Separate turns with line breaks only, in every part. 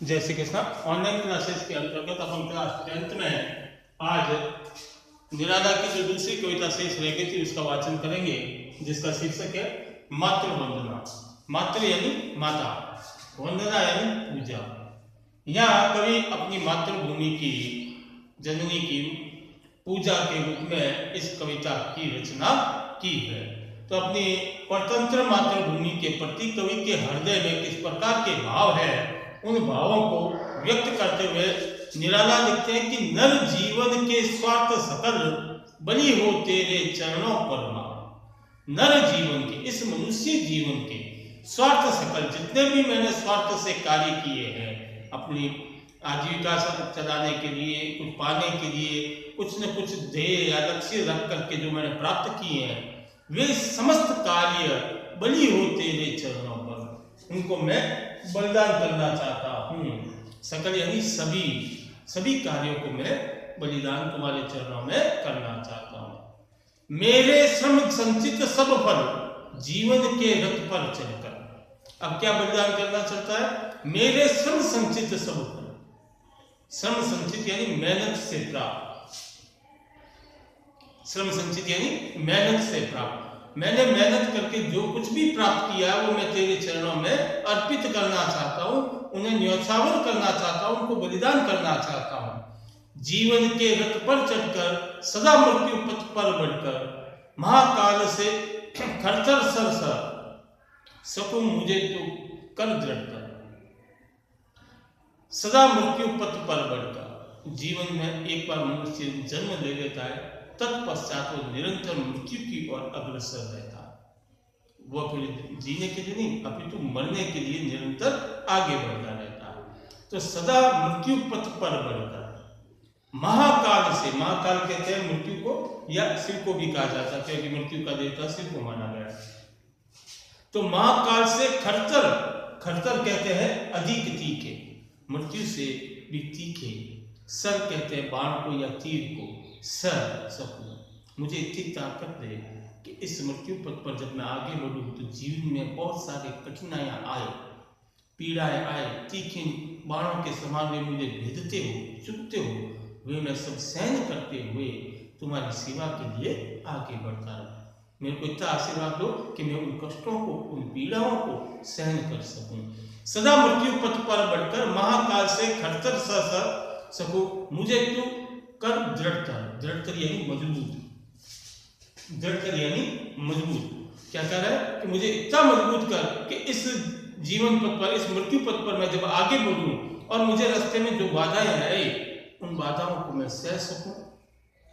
जय Shri Krishna. Online classes के अंतर्गत अपन क्लास 10th में आज निराला की जो दूसरी कविता शेष रह गई थी उसका वाचन करेंगे, जिसका शीर्षक है मातृवंदना। मातृ यानी माता, वंदना यानी पूजा। यहाँ कवि अपनी मातृभूमि की, जननी की पूजा के रूप में इस कविता की रचना की है। तो अपनी परतंत्र मातृभूमि के प्रति कवि के हृदय में किस प्रकार के भाव है, उन भावों को व्यक्त करते हुए निराला लिखते हैं कि नर जीवन के स्वार्थ सकल बलि हो तेरे चरणों पर मां। नर जीवन के, इस मनुष्य जीवन के स्वार्थ सकल, जितने भी मैंने स्वार्थ से कार्य किए हैं, अपनी आजीविका चलाने के लिए, कुछ पाने के लिए, कुछ न कुछ ध्येय या लक्ष्य रख करके जो मैंने प्राप्त किए हैं, वे समस्त कार्य बलि हो तेरे चरणों पर, उनको मैं बलिदान करना चाहता हूँ। सकल यानी सभी कार्यों को मैं बलिदान तुम्हारे चरणों में करना चाहता हूँ। मेरे श्रम संचित सब फल जीवन के रथ पर चलकर। अब क्या बलिदान करना चाहता है? मेरे श्रम संचित सब फल। श्रम संचित यानी मेहनत से प्राप्त, श्रम संचित यानी मेहनत से प्राप्त। मैंने मेहनत करके जो कुछ भी प्राप्त किया है वो मैं तेरे चरणों में अर्पित करना चाहता हूँ, उन्हें न्यौछावर करना चाहता हूँ, उनको बलिदान करना चाहता हूँ। जीवन के रथ पर चढ़कर, सदा मृत्यु पथ पर बढ़कर, महाकाल से खरतर सर सकूं मुझे तो कर दृढ़। सदा मृत्यु पथ पर बढ़कर, जीवन में एक बार मनुष्य जन्म ले लेता है, तत्पश्चात वो निरंतर मृत्यु की ओर अग्रसर रहता है। वो फिर जीने के लिए नहीं, अपितु मरने के लिए निरंतर आगे बढ़ता रहता है। तो सदा मृत्यु पथ पर बढ़कर, महाकाल से, महाकाल कहते हैं मृत्यु को या शिव को भी कहा जाता है, क्योंकि मृत्यु का देवता शिव को माना गया है। तो महाकाल से खरतर, खरतर कहते हैं अधिक तीखे, मृत्यु से भी तीखे। सर कहते हैं बाण को या तीर को, सर सकूं मुझे इतनी ताकत दे कि इस मृत्यु पथ पर जब मैं आगे बढ़ूं तो जीवन में बहुत सारे कठिनाइयां आए, पीड़ाएं आए, तीखे बाणों के समान वे मुझे भेदते हो, चुभते हो, वे मैं सब सहन करते हुए तुम्हारी सेवा के लिए आगे बढ़ता रहूं। मेरे को इतना आशीर्वाद दो कि मैं उन कष्टों को, उन पीड़ाओं को सहन कर सकूं। सदा मृत्यु पथ पर बढ़कर, महाकाल से खरतर सकूं मुझे तू कर दृढ़ता। दृढ़तर यानी मजबूत, दृढ़तर यानी मजबूत। क्या कह रहा है कि मुझे इतना मजबूत कर कि इस जीवन पथ पर, इस मृत्यु पथ पर मैं जब आगे बढ़ूं और मुझे रास्ते में जो बाधाएं आए, उन बाधाओं को मैं सह सकूं,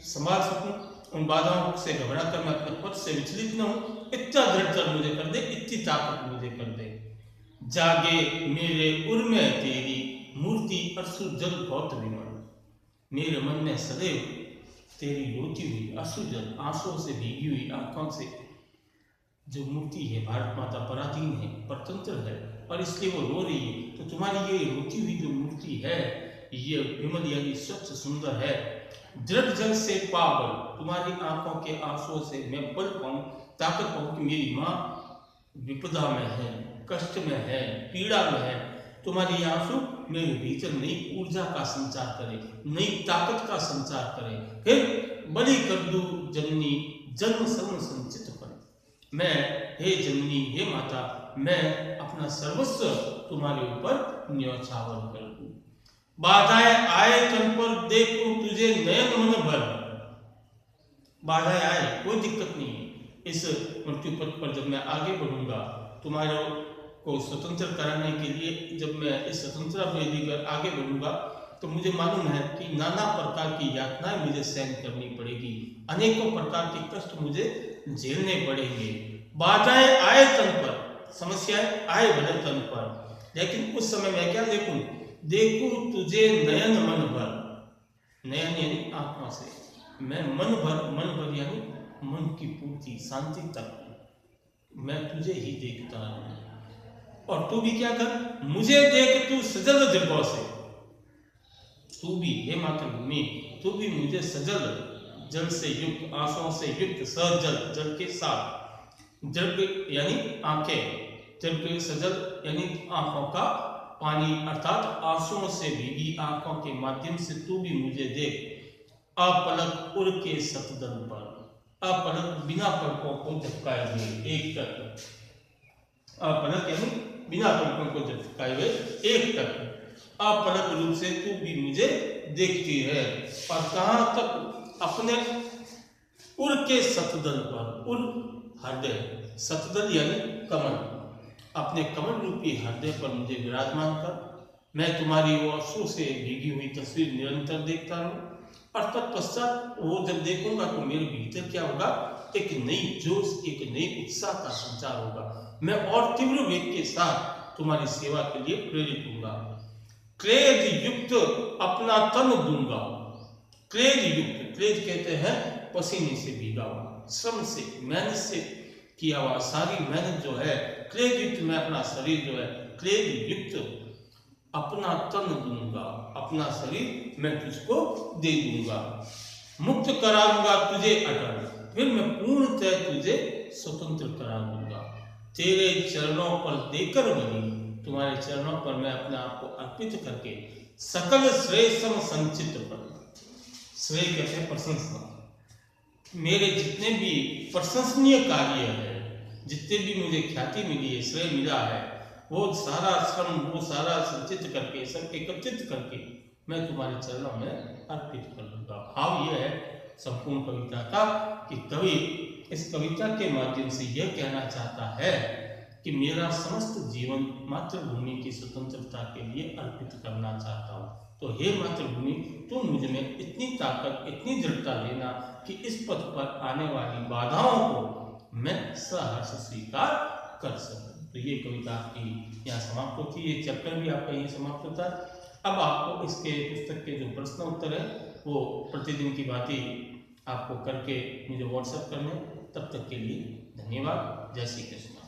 संभाल सकूं, उन बाधाओं से घबरा कर मैं अपने पथ से विचलित न हूं। इतना दृढ़तर मुझे कर दे, इतनी ताकत मुझे कर दे। जागे मेरे उर में तेरी मूर्ति अश्रु जल बहुत विमल। मेरे मन में सदैव तेरी रोती हुई अश्रु जल, आंसुओं से भीगी हुई आंखों से जो मूर्ति है, भारत माता पराधीन है, परतंत्र है और इसलिए वो रो रही है। तो तुम्हारी ये रोती हुई जो मूर्ति है, ये विमल यानी स्वच्छ सुंदर है। दृढ़ जल से पावल, तुम्हारी आंखों के आंसुओं से मैं बल पाऊं, ताकत पाऊं कि मेरी माँ विपदा में है, कष्ट में है, पीड़ा में है। तुम्हारी आंसू मेरे भीतर नई ऊर्जा का संचार करे, नई ताकत का संचार करे। फिर बलि कर दूं जननी जन्म सर्व संचित पर। मैं, हे जननी, हे माता, मैं अपना सर्वस्व तुम्हारे ऊपर न्यौछावर कर दूं। बाधाएं आए तन पर देखूं तुझे नयन मन भर। बाधाएं आए, कोई दिक्कत नहीं है। इस मृत्यु पथ पर जब मैं आगे बढ़ूंगा, तुम्हारे को स्वतंत्र कराने के लिए जब मैं इस स्वतंत्रता में लेकर आगे बढ़ूंगा, तो मुझे मालूम है कि नाना प्रकार की यातनाएं मुझे सहन करनी पड़ेगी, अनेकों प्रकार के कष्ट मुझे झेलने पड़ेंगे। बाधाएं आए तन पर, समस्याएं आए भले तन पर, लेकिन उस समय मैं क्या देखूं? देखूं तुझे नयन मन भर। नयन यानी आंखों से, मैं मन भर यानी मन की पूर्ति, शांति तक मैं तुझे ही देखता हूं। और तू भी क्या कर, मुझे देख तू सजल जगहों से, तू भी, हे मातृभूमि, तू भी मुझे सजल जल से युक्त, आंसुओं से युक्त, सजल जल के साथ, जल यानी आंखें, जल के सजल यानी आंखों का पानी अर्थात आंसुओं से भीगी आंखों के माध्यम से तू भी मुझे देख, अपलक उड़ के सतदल पर, अपलक बिना पलकों को झपकाए हुए एक टक, अपलक यानी बिना पलकों को झपकाए हुए एक टक, अपलक रूप से तू भी मुझे देखती है। और कहाँ तक? अपने उड़ के सतदल पर, उड़ हृदय, सतदल यानी कमल, अपने कमल रूपी हृदय पर मुझे विराजमान कर। मैं तुम्हारी वो आंसू से भीगी हुई तस्वीर निरंतर देखता रहूं, और तत्पश्चात वो जब देखूंगा तो मेरे भीतर क्या होगा? एक नई जोश, एक नई उत्साह का संचार होगा। मैं और तीव्र वेग के साथ तुम्हारी सेवा के लिए प्रेरित होऊंगा। क्लेद युक्त अपना तन दूंगा। क्लेद युक्त, क्लेद कहते हैं पसीने से भीगा हुआ, श्रम से, मेहनत से किया हुआ, सारी मेहनत जो है, क्लेद युक्त मैं अपना शरीर जो है, क्लेद युक्त अपना तन दूंगा, अपना शरीर मैं तुझको दे दूंगा। मुक्त करा दूंगा तुझे अटल, फिर मैं पूर्णतः तुझे स्वतंत्र करा दूंगा। तेरे चरणों पर देकर बनी, तुम्हारे चरणों पर मैं अपने आप को अर्पित करके सकल श्रेय सम संचित पर, श्रेय कहते हैं प्रशंसा, मेरे जितने भी प्रशंसनीय कार्य है, जितने भी मुझे ख्याति मिली है, श्रेय मिला है, वो सारा श्रम, वो सारा संचित करके, सब एकत्रित करके मैं तुम्हारे चरणों में अर्पित कर दूंगा। भाव यह है संपूर्ण कविता का कि कवि इस कविता के माध्यम से यह कहना चाहता है कि मेरा समस्त जीवन मातृभूमि की स्वतंत्रता के लिए अर्पित करना चाहता हूँ। तो हे मातृभूमि, तुम मुझ में इतनी ताकत, इतनी दृढ़ता लेना कि इस पथ पर आने वाली बाधाओं को मैं सहर्ष स्वीकार कर सकूं। तो ये कविता आपकी यहाँ समाप्त होती है, ये चैप्टर भी आपका यही समाप्त होता है। अब आपको इसके पुस्तक के जो प्रश्न उत्तर है वो प्रतिदिन की बात ही आपको करके मुझे व्हाट्सएप करने। तब तक के लिए धन्यवाद। जय श्री कृष्ण।